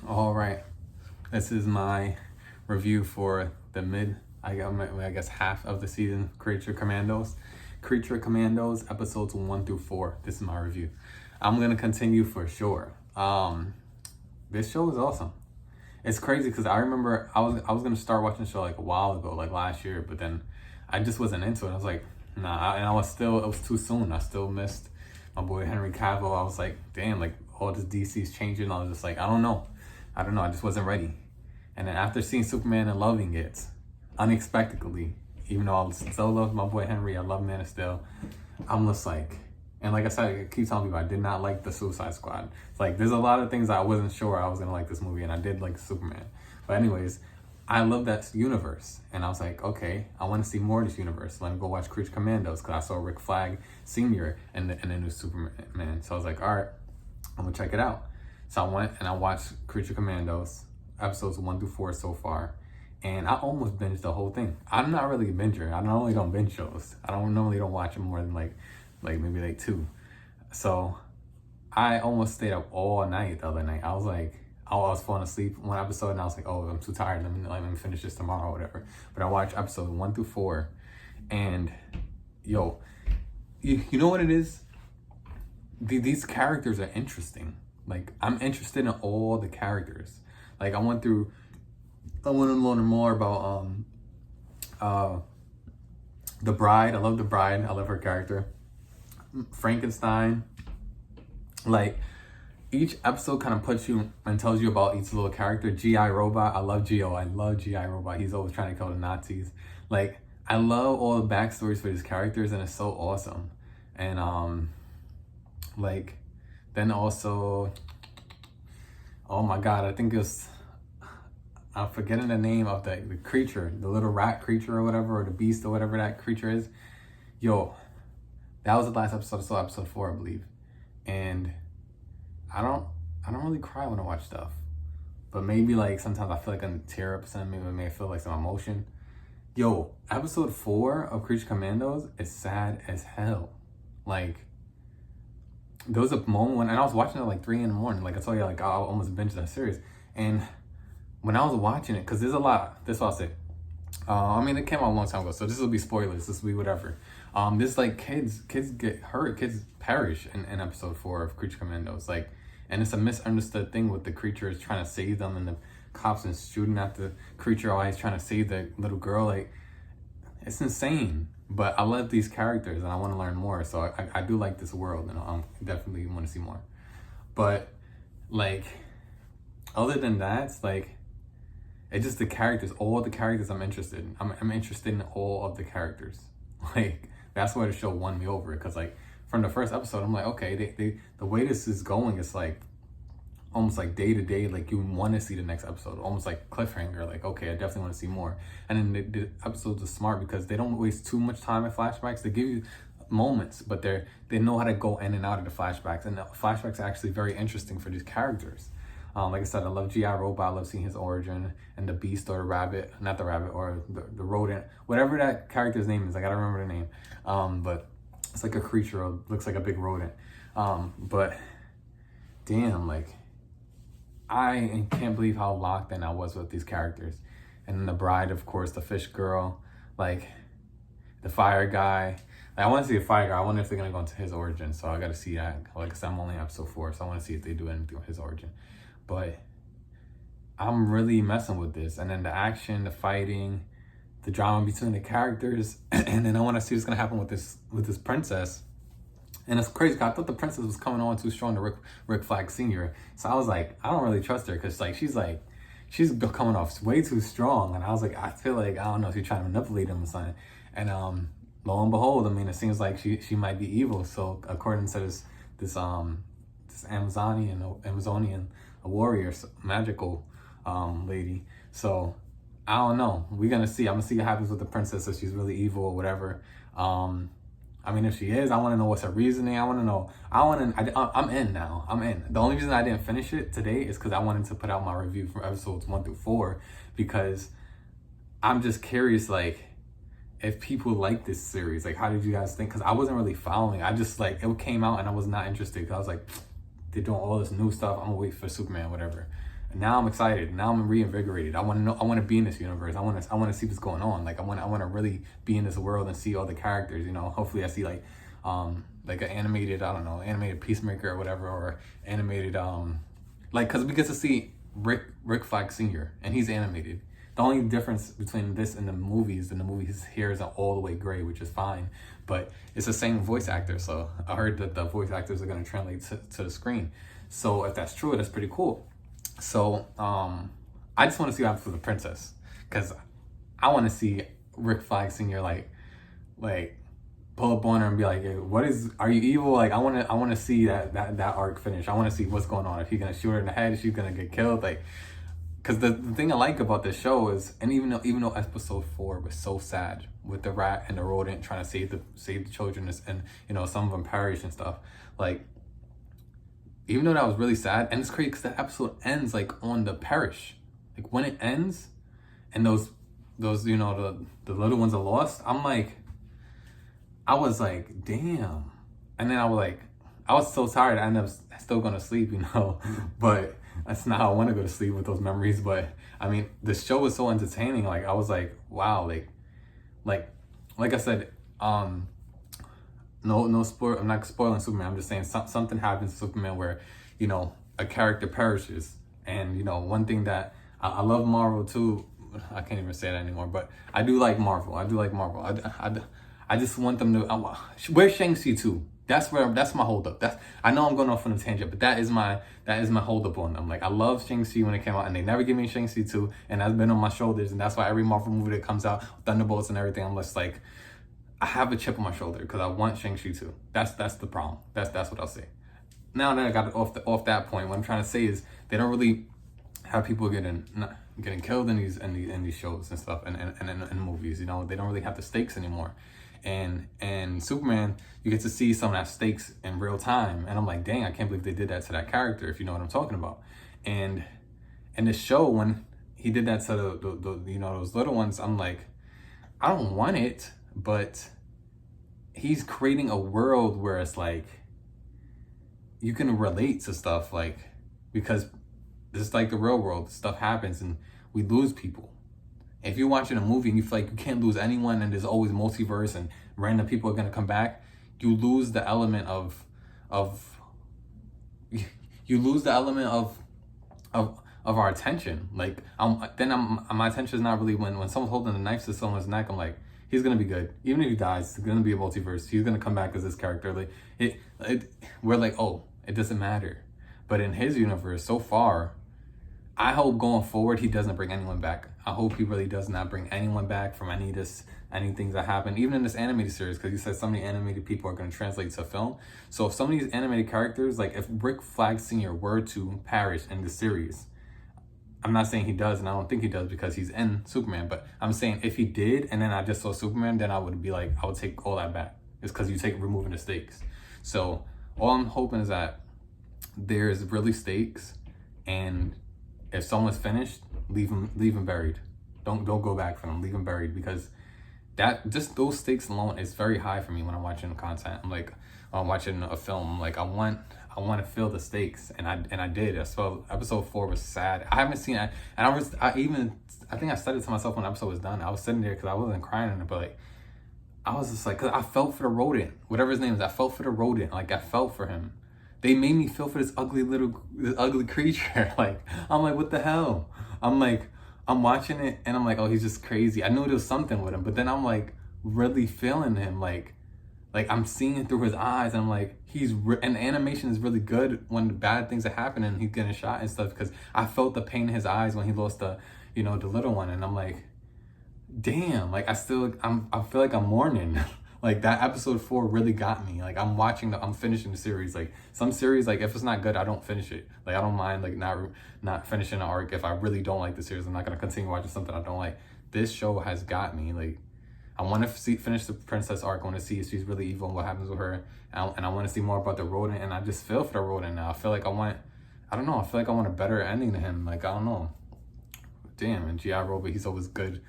All right, this is my review for the I guess half of the season, Creature Commandos. Creature Commandos episodes 1 through 4. This is my review. I'm gonna continue for sure. This show is awesome. It's crazy because I remember I was gonna start watching the show like a while ago, like last year, but then I just wasn't into it. I was like, nah, and it was too soon. I still missed my boy Henry Cavill. I was like, damn, like all this DC's changing. I was just like, I don't know. I just wasn't ready. And then after seeing Superman and loving it, unexpectedly, even though I still love my boy Henry, I love Man of Steel, I'm just like, and like I said, I keep telling people I did not like the Suicide Squad. It's like, there's a lot of things I wasn't sure I was gonna like this movie, and I did like Superman. But anyways, I love that universe. And I was like, okay, I want to see more of this universe. Let me go watch Creature Commandos, because I saw Rick Flag Sr. in the new Superman. So I was like, all right, I'm gonna check it out. So I went and I watched Creature Commandos, episodes 1 through 4 so far. And I almost binged the whole thing. I'm not really a binger. I normally don't binge shows. I normally don't watch them more than like maybe like 2. So I almost stayed up all night the other night. I was falling asleep one episode and I was like, oh, I'm too tired. Let me finish this tomorrow or whatever. But I watched episode 1 through 4, and yo, you know what it is? These characters are interesting. Like, I'm interested in all the characters. Like, I want to learn more about the Bride. I love the Bride. I love her character. Frankenstein. Like, each episode kind of puts you and tells you about each little character. G.I. Robot. I love G.O. I love G.I. Robot. He's always trying to kill the Nazis. Like, I love all the backstories for these characters, and it's so awesome. And like, then also, oh my god, I think it was, I'm forgetting the name of the creature, the little rat creature or whatever, or the beast or whatever that creature is. Yo, that was the last episode. I saw episode 4, I believe. And I don't really cry when I watch stuff. But maybe like sometimes I feel like I'm tear up or something. Maybe I may feel like some emotion. Yo, episode 4 of Creature Commandos is sad as hell. Like, there was a moment when, and I was watching it like 3 in the morning. Like I told you, like I almost binged that series. And when I was watching it, because there's a lot, this is what I'll say. I mean, it came out a long time ago, so this will be spoilers. This will be whatever. This like kids get hurt, kids perish in episode 4 of Creature Commandos. Like, and it's a misunderstood thing with the creatures trying to save them, and the cops and shooting at the creature always trying to save the little girl. Like, it's insane. But I love these characters and I want to learn more. So I do like this world, and I definitely want to see more. But like, other than that, it's like, it's just the characters, all the characters I'm interested in. I'm interested in all of the characters. Like, that's why the show won me over. Because like, from the first episode, I'm like, okay, the way this is going, it's like, almost like day to day, like you want to see the next episode, almost like cliffhanger, like, okay, I definitely want to see more. And then the episodes are smart because they don't waste too much time in flashbacks. They give you moments, but they know how to go in and out of the flashbacks, and the flashbacks are actually very interesting for these characters. Like I said, I love G.I. Robot. I love seeing his origin, and the beast or the rabbit, not the rabbit, or the rodent, whatever that character's name is. I gotta remember the name. But it's like a creature, or looks like a big rodent. But damn, like, I can't believe how locked in I was with these characters. And then the Bride, of course, the fish girl, like the fire guy. Like, I want to see the fire guy. I wonder if they're going to go into his origin. So I got to see that. Like I said, I'm only in episode 4, so I want to see if they do anything with his origin. But I'm really messing with this. And then the action, the fighting, the drama between the characters. And then I want to see what's going to happen with this princess. And it's crazy, because I thought the princess was coming on too strong to Rick Flag Sr. So I was like, I don't really trust her, because like she's coming off way too strong. And I was like, I feel like, I don't know if she's trying to manipulate him or something. And lo and behold, I mean, it seems like she might be evil. So according to this Amazonian a warrior, magical lady. So I don't know. We're gonna see. I'm gonna see what happens with the princess, if she's really evil or whatever. I mean, if she is, I want to know what's her reasoning. I'm in now. I'm in. The only reason I didn't finish it today is because I wanted to put out my review for episodes 1 through 4, because I'm just curious, like, if people like this series, like, how did you guys think? Because I wasn't really following. I just, like, it came out and I was not interested, because I was like, they're doing all this new stuff. I'm gonna wait for Superman, whatever. now I'm excited. Now I'm reinvigorated. I want to know. I want to be in this universe. I want to see what's going on. Like I want to really be in this world and see all the characters. You know, hopefully I see like an animated, I don't know, animated Peacemaker or whatever, or animated like, because we get to see Rick Flag Sr. and he's animated. The only difference between this and the movies here is all the way gray, which is fine, but it's the same voice actor. So I heard that the voice actors are going to translate to the screen. So if that's true, that's pretty cool. So I just want to see what happens with the princess, because I want to see Rick Flag Sr. like pull up on her and be like, hey, are you evil? Like I want to see that arc finish. I want to see what's going on. If he's gonna shoot her in the head, if she's gonna get killed, like. Because the thing I like about this show is, and even though episode 4 was so sad with the rat and the rodent trying to save the children, and you know, some of them perish and stuff, like, even though that was really sad, and it's crazy because that episode ends like on the parish, like when it ends, and those you know, the little ones are lost. I was like, damn, and then I was so tired, I ended up still gonna sleep, you know, but. That's not how I want to go to sleep with those memories. But I mean, the show was so entertaining. Like I was like, wow, like I said, no spoil. I'm not spoiling Superman. I'm just saying something happens to Superman where, you know, a character perishes. And you know, one thing that I love Marvel too. I can't even say that anymore. But I do like Marvel. I just want them to. Where's Shang-Chi too? That's my holdup. I know I'm going off on a tangent, but that is my holdup on them. Like I love Shang-Chi when it came out, and they never give me Shang-Chi 2, and that's been on my shoulders, and that's why every Marvel movie that comes out, Thunderbolts and everything, I'm just like, I have a chip on my shoulder because I want Shang-Chi 2. That's the problem. That's what I'll say. Now that I got off that point, what I'm trying to say is they don't really have people getting killed in these shows and stuff, and in movies. You know, they don't really have the stakes anymore. And Superman, you get to see some of that stakes in real time, and I'm like, dang, I can't believe they did that to that character, if you know what I'm talking about. And this show, when he did that to the you know, those little ones, I'm like, I don't want it, but he's creating a world where it's like you can relate to stuff, like, because this is like the real world. Stuff happens and we lose people. If you're watching a movie and you feel like you can't lose anyone and there's always multiverse and random people are going to come back, you lose the element of our attention. Like my attention is not really when someone's holding a knife to someone's neck. I'm like, he's gonna be good, even if he dies. It's gonna be a multiverse. He's gonna come back as this character. Like we're like, oh, it doesn't matter. But in his universe, so far, I hope going forward he doesn't bring anyone back. I hope he really does not bring anyone back from anything that happened, even in this animated series, because he said so many animated people are going to translate to film. So if some of these animated characters, like if Rick Flag Sr. were to perish in the series, I'm not saying he does, and I don't think he does because he's in Superman, but I'm saying if he did, and then I just saw Superman, then I would be like, I would take all that back. It's because removing the stakes. So all I'm hoping is that there's really stakes, and if someone's finished, leave them buried. Don't go back for them. Leave them buried, because that just those stakes alone is very high for me when I'm watching content. I'm like, I'm watching a film. Like I want to feel the stakes, and I did. So episode 4 was sad. I haven't seen it, and I think I said it to myself when the episode was done. I was sitting there because I wasn't crying in it, but like I was just like, cause I felt for the rodent, whatever his name is. I felt for the rodent. Like I felt for him. They made me feel for this ugly creature. Like, I'm like, what the hell? I'm like, I'm watching it and I'm like, oh, he's just crazy. I knew there was something with him, but then I'm like really feeling him. Like I'm seeing it through his eyes, and I'm like, and the animation is really good when bad things are happening and he's getting shot and stuff, because I felt the pain in his eyes when he lost the little one, and I'm like, damn, like I feel like I'm mourning. Like that episode 4 really got me. Like I'm finishing the series. Like some series, like if it's not good, I don't finish it. Like I don't mind like not finishing an arc. If I really don't like the series, I'm not gonna continue watching something I don't like. This show has got me. Like I want to finish the princess arc. I want to see if she's really evil and what happens with her. And I want to see more about the rodent. And I just feel for the rodent now. I feel like I want a better ending to him. Like I don't know. Damn, and G.I. Robot, he's always good.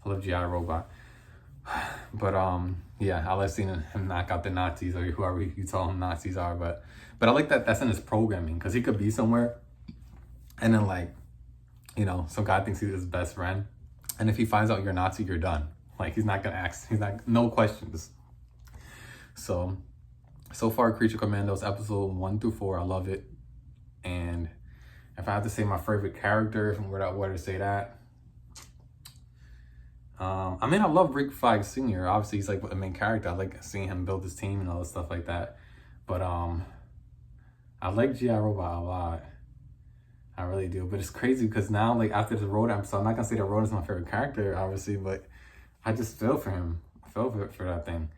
I love G.I. Robot. But yeah, I like seeing him knock out the Nazis, or whoever you tell him Nazis are. But I like that that's in his programming, because he could be somewhere and then like You know, some guy thinks he's his best friend. And if he finds out you're Nazi, you're done. Like, he's not gonna ask, no questions. So far, Creature Commandos episode 1 through 4, I love it. And if I have to say my favorite character, if I were to say that, I mean, I love Rick Flag Sr. Obviously, he's like the main character. I like seeing him build his team and all this stuff like that. But I like G.I. Robot a lot. I really do. But it's crazy because now, like, after the Road episode, I'm not gonna say that Road is my favorite character, obviously, but I just feel for him. I feel for that thing.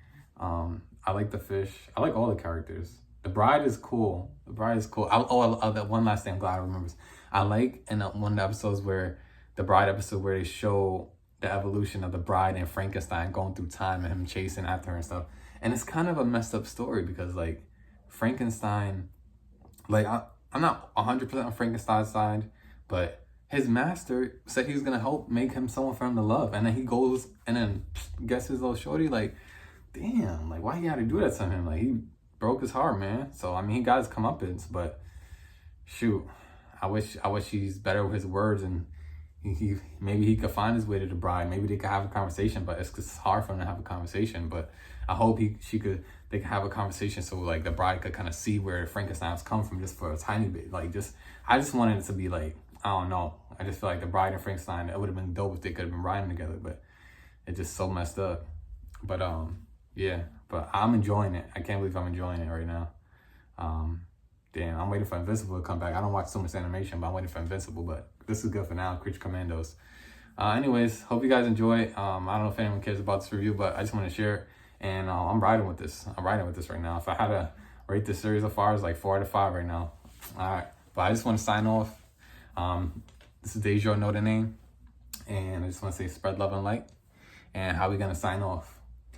I like the fish. I like all the characters. The Bride is cool. The Bride is cool. That one last thing I'm glad I remember. I like in one of the episodes where the Bride episode where they show the evolution of the Bride and Frankenstein going through time and him chasing after her and stuff. And it's kind of a messed up story because, like, Frankenstein, like, I'm not 100% on Frankenstein's side, but his master said he was going to help make him someone for him to love. And then he goes and then gets his little shorty, like, damn, like, why you had to do that to him? Like, he broke his heart, man. So, I mean, he got his comeuppance, but shoot, I wish he's better with his words, and he maybe he could find his way to the Bride. Maybe they could have a conversation, but it's hard for him to have a conversation. But I hope they could have a conversation so, like, the Bride could kind of see where Frankenstein's come from just for a tiny bit. Like, I just wanted it to be like, I don't know. I just feel like the Bride and Frankenstein, it would have been dope if they could have been riding together, but it's just so messed up. But yeah, but I'm enjoying it. I can't believe I'm enjoying it right now. Damn, I'm waiting for Invincible to come back. I don't watch so much animation, but I'm waiting for Invincible, but this is good for now, Creature Commandos. Anyways, hope you guys enjoy. I don't know if anyone cares about this review, but I just want to share it. And I'm riding with this. I'm riding with this right now. If I had to rate this series so far, it's like 4 out of 5 right now. All right, but I just want to sign off. This is Deja, know the name. And I just want to say spread love and light. And how we going to sign off?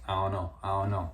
I don't know.